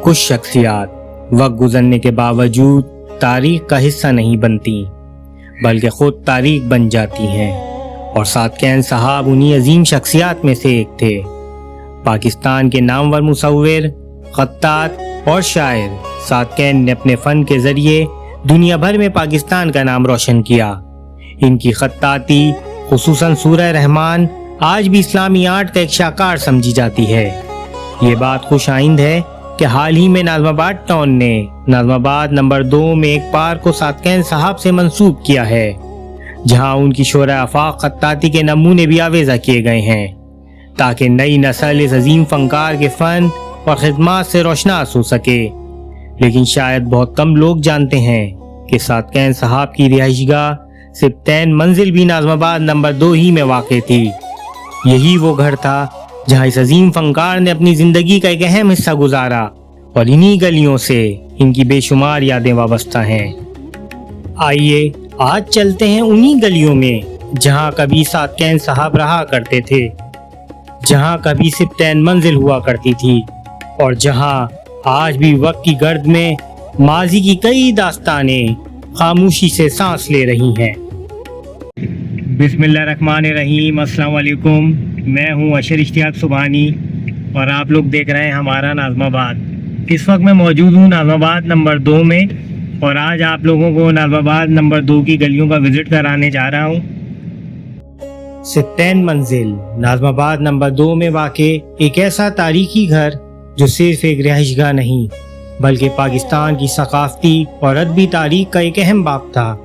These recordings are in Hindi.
कुछ शख्सियात वक्त गुजरने के बावजूद तारीख का हिस्सा नहीं बनती बल्कि खुद तारीख बन जाती हैं, और सादकैन साहब उन्हीं अजीम शख्सियात में से एक थे। पाकिस्तान के नामवर मुसव्विर, खत्तात और शायर सादकैन ने अपने फ़न के ज़रिए दुनिया भर में पाकिस्तान का नाम रोशन किया। इनकी खत्ताती खुसूसन सूरह रहमान आज भी इस्लामी आर्ट का एक शाकार समझी जाती है। ये बात खुश आइंद है कि हाल ही में नाज़माबाद टाउन ने नाज़माबाद नंबर 2 में एक पार्क को सादकैन साहब से मंसूब किया है, जहां उनकी शोरा आफाक खत्ताती के नमूने भी आवेज़ा किए गए हैं, ताकि नई नस्ल इस अजीम फनकार के फ़न और खिदमात से रोशनास हो सके। लेकिन शायद बहुत कम लोग जानते हैं कि सादकैन साहब की रिहाइशगाह सिप्तैन मंजिल भी नाज़माबाद नंबर 2 ही में वाक़ थी। यही वो घर था जहाँ इस अजीम फनकार ने अपनी ज़िंदगी का एक अहम हिस्सा गुजारा, और इन्हीं गलियों से इनकी बेशुमार यादें वाबस्ता हैं। आइए आज चलते हैं उन्हीं गलियों में जहाँ कभी सादकैन साहब रहा करते थे, जहाँ कभी सिप्तैन मंजिल हुआ करती थी, और जहाँ आज भी वक्त की गर्द में माजी की कई दास्तानें खामोशी से सांस ले रही हैं। बिस्मिल्लाहिर्रहमानिर्रहीम, अस्सलाम वालेकुम। मैं हूँ अशर इश्तियाक सुबहानी और आप लोग देख रहे हैं हमारा नाज़माबाद। इस वक्त मैं मौजूद हूँ नाज़माबाद नंबर 2 में, और आज आप लोगों को नाज़माबाद नंबर 2 की गलियों का विज़िट कराने जा रहा हूँ। सिप्तैन मंजिल नाज़माबाद नंबर 2 में वाक़े एक ऐसा तारीखी घर जो सिर्फ एक रिहाइशगाह नहीं बल्कि पाकिस्तान की सकाफ़ती और अदबी तारीख का एक अहम बाब था।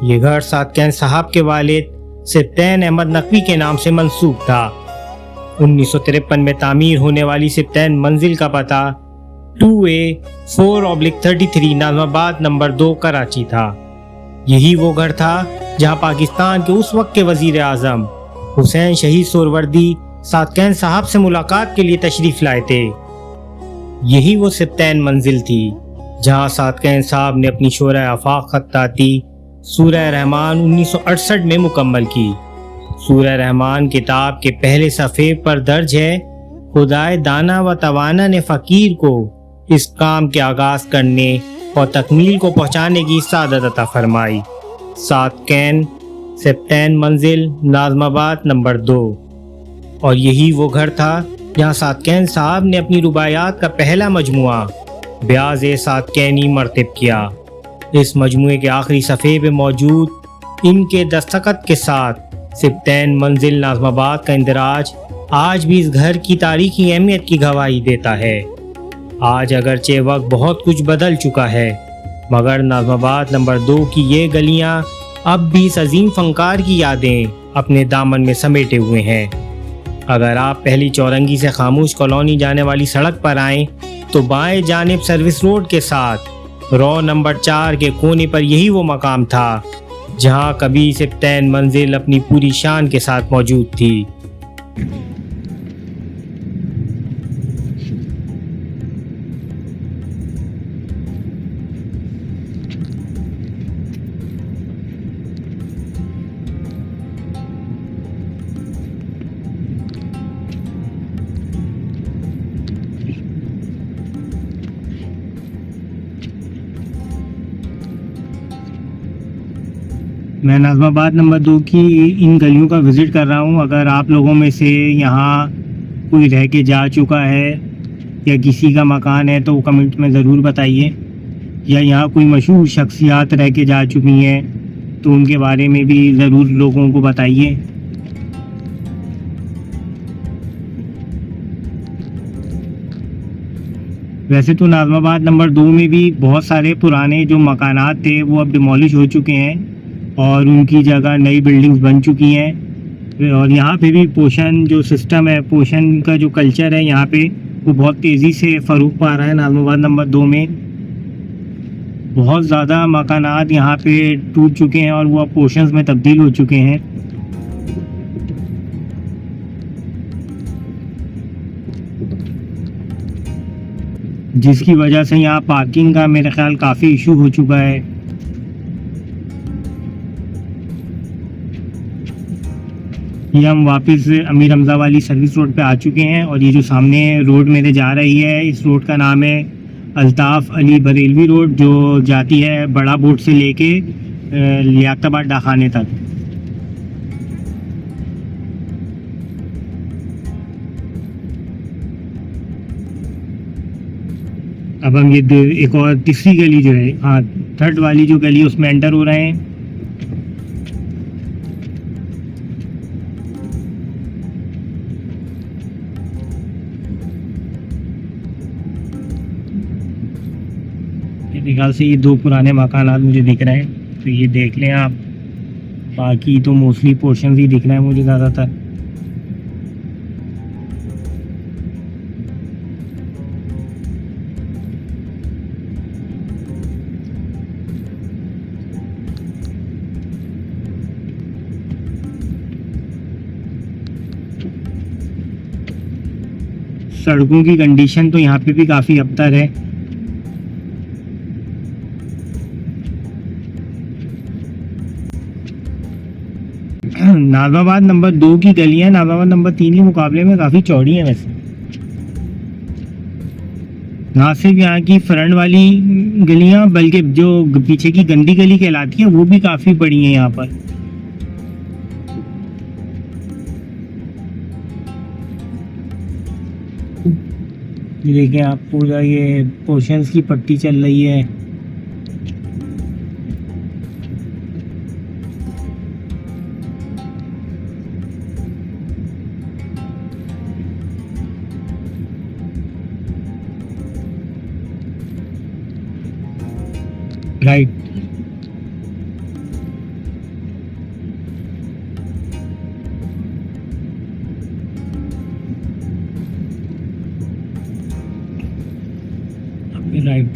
ये घर सादकैन साहब के वालिद सिप्तैन अहमद नकवी के नाम से मंसूब था। 1953 में तामीर होने वाली सिप्तैन मंजिल का पता 2A4/33 नाज़माबाद नंबर 2 कराची था। यही वो घर था जहां पाकिस्तान के उस वक्त के वजीर आज़म हुसैन शहीद सोहरावर्दी सादकैन साहब से मुलाकात के लिए तशरीफ़ लाए थे। यही वो सिप्तैन मंजिल थी जहां सादकैन साहब ने अपनी शोरा आफाक खत्ताती सूरह रहमान 1968 में मुकम्मल की। सूरह रहमान किताब के पहले सफ़े पर दर्ज है, खुदाए दाना व तवाना ने फ़कीर को इस काम के आगाज़ करने और तकमील को पहुँचाने की सादत अता फरमाई। सादकैन सिप्तैन मंजिल नाज़माबाद नंबर 2। और यही वो घर था जहाँ सादकैन साहब ने अपनी रुबायात का पहला मजमुआ ब्याज़ सादकैनी मरतब किया। इस मजमुए के आखिरी सफ़े पे मौजूद इनके दस्तखत के साथ सिप्तैन मंजिल नाज़माबाद का इंदराज आज भी इस घर की तारीखी अहमियत की गवाही देता है। आज अगरचे वक्त बहुत कुछ बदल चुका है, मगर नाज़माबाद नंबर 2 की ये गलियाँ अब भी इस अजीम फनकार की यादें अपने दामन में समेटे हुए हैं। अगर आप पहली चौरंगी से खामोश कॉलोनी जाने वाली सड़क पर आएँ तो बाएं जानिब सर्विस रोड के साथ रॉ नंबर 4 के कोने पर यही वो मकाम था जहां कभी सिप्तैन मंजिल अपनी पूरी शान के साथ मौजूद थी। मैं नाज़माबाद नंबर 2 की इन गलियों का विज़िट कर रहा हूँ। अगर आप लोगों में से यहाँ कोई रह के जा चुका है या किसी का मकान है तो कमेंट में ज़रूर बताइए, या यहाँ कोई मशहूर शख्सियात रह के जा चुकी हैं तो उनके बारे में भी ज़रूर लोगों को बताइए। वैसे तो नाज़माबाद नंबर 2 में भी बहुत सारे पुराने जो मकानात थे वो अब डिमोलिश हो चुके हैं और उनकी जगह नई बिल्डिंग्स बन चुकी हैं। और यहाँ पे भी पोषण जो सिस्टम है, पोषण का जो कल्चर है यहाँ पे वो बहुत तेज़ी से फ़रूग पा रहा है। नाज़माबाद नंबर 2 में बहुत ज़्यादा मकानात यहाँ पे टूट चुके हैं और वो अब पोषण में तब्दील हो चुके हैं। जिसकी वजह से यहाँ पार्किंग का मेरे ख्याल काफ़ी इशू हो चुका है। ये हम वापस अमीर हमजा वाली सर्विस रोड पे आ चुके हैं और ये जो सामने रोड मेरे जा रही है इस रोड का नाम है अल्ताफ़ अली बरेलवी रोड जो जाती है बड़ा बोट से लेके लियाकताबाद डाखाने तक। अब हम ये एक और तीसरी गली जो है, हाँ थर्ड वाली जो गली है उसमें एंटर हो रहे हैं। मेरे ख्याल से ये दो पुराने मकानात मुझे दिख रहे हैं, तो ये देख लें आप। बाकी तो मोस्टली पोर्शन ही दिख रहे हैं मुझे ज़्यादातर। सड़कों की कंडीशन तो यहाँ पे भी काफ़ी अबतर है। नाज़िमाबाद नंबर 2 की गलियाँ नाज़िमाबाद नंबर 3 के मुकाबले में काफ़ी चौड़ी हैं वैसे। ना सिर्फ यहाँ की फ्रंट वाली गलियाँ बल्कि जो पीछे की गंदी गली कहलाती है वो भी काफ़ी बड़ी हैं यहाँ पर। ये देखिए आप, पूरा ये पोर्शंस की पट्टी चल रही है। राइट। राइट।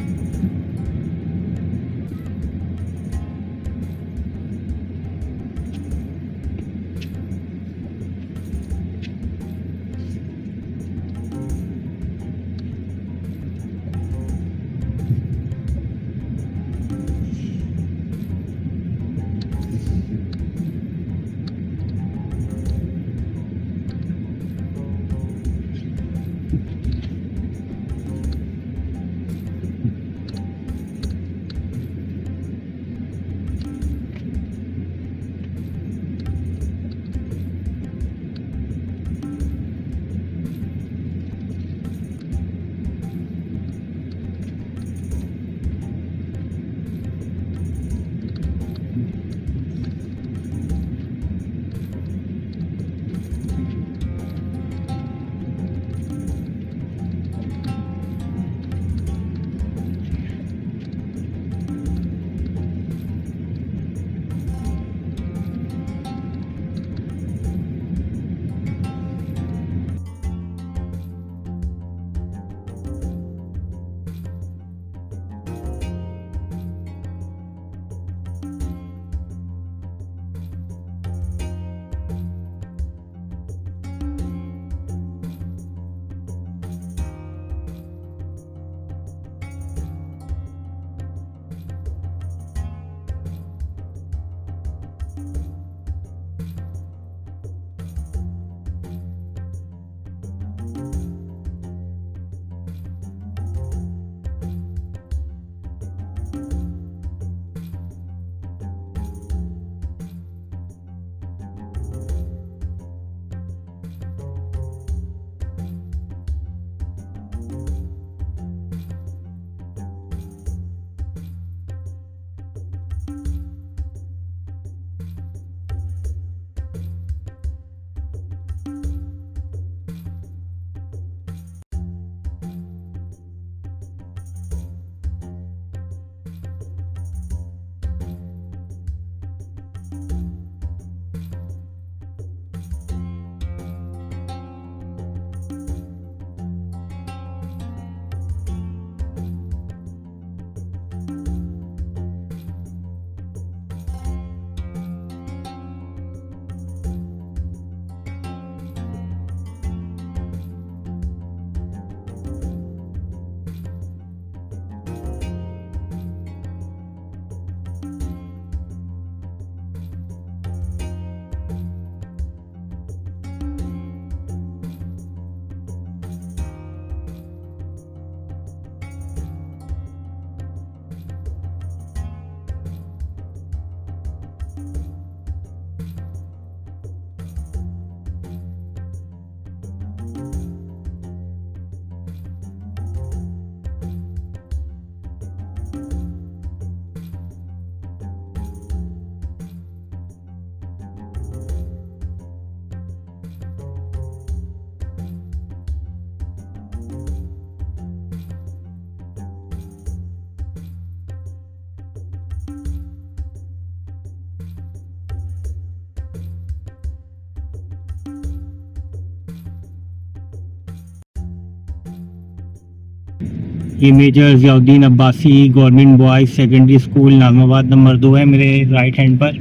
ये major Ziauddin Abbasi government boys secondary school Nazimabad number 2 है मेरे राइट हैंड पर।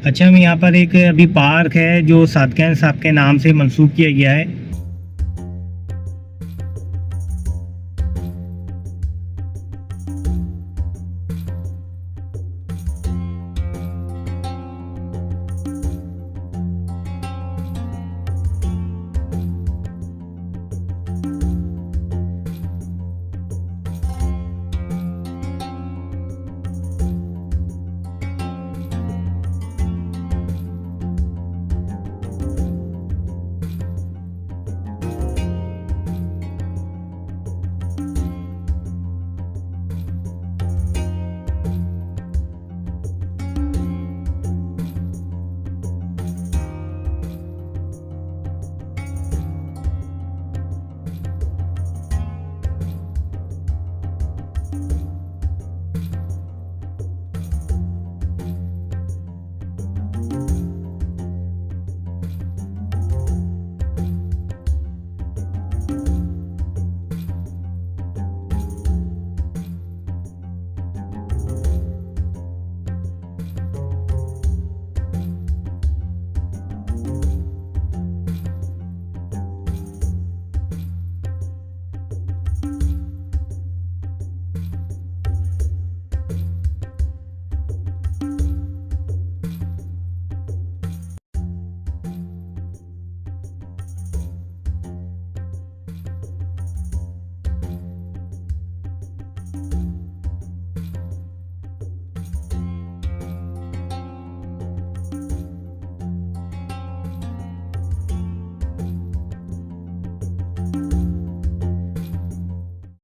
अच्छा, मैं यहाँ पर एक अभी पार्क है जो सादकैन साहब के नाम से मंसूब किया गया है।